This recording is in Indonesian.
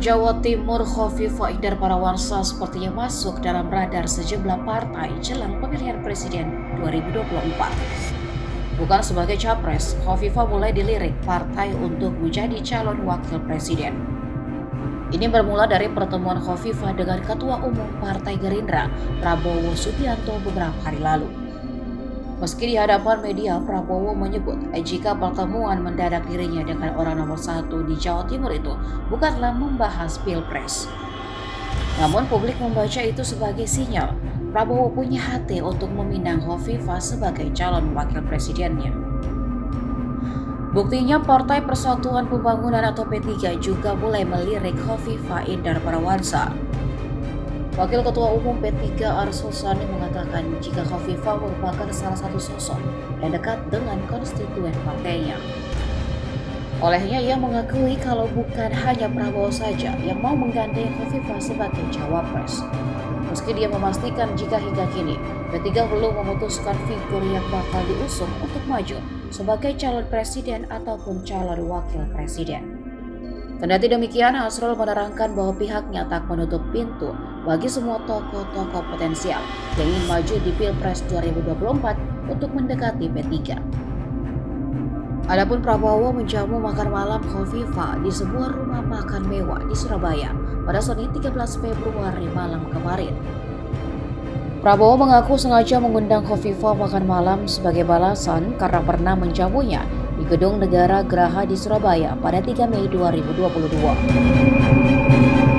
Jawa Timur Khofifah Indar Parawansa sepertinya masuk dalam radar sejumlah partai jelang pemilihan presiden 2024. Bukan sebagai capres, Khofifah mulai dilirik partai untuk menjadi calon wakil presiden. Ini bermula dari pertemuan Khofifah dengan Ketua Umum Partai Gerindra, Prabowo Subianto beberapa hari lalu. Meski di hadapan media, Prabowo menyebut jika pertemuan mendadak dirinya dengan orang nomor 1 di Jawa Timur itu bukanlah membahas Pilpres. Namun publik membaca itu sebagai sinyal Prabowo punya hati untuk meminang Khofifah sebagai calon wakil presidennya. Buktinya Partai Persatuan Pembangunan atau P3 juga mulai melirik Khofifah Indar Parawansa. Wakil Ketua Umum P3 Arsul Sani mengatakan jika Khofifah merupakan salah satu sosok yang dekat dengan konstituen partainya. Olehnya ia mengakui kalau bukan hanya Prabowo saja yang mau menggandeng Khofifah sebagai cawapres. Meski dia memastikan jika hingga kini P3 belum memutuskan figur yang bakal diusung untuk maju sebagai calon presiden ataupun calon wakil presiden. Kendati demikian, Asrul menerangkan bahwa pihaknya tak menutup pintu bagi semua tokoh-tokoh potensial yang ingin maju di Pilpres 2024 untuk mendekati P3. Adapun Prabowo menjamu makan malam Khofifah di sebuah rumah makan mewah di Surabaya pada Senin 13 Februari malam kemarin. Prabowo mengaku sengaja mengundang Khofifah makan malam sebagai balasan karena pernah menjamunya di Gedung Negara Geraha di Surabaya pada 3 Mei 2022.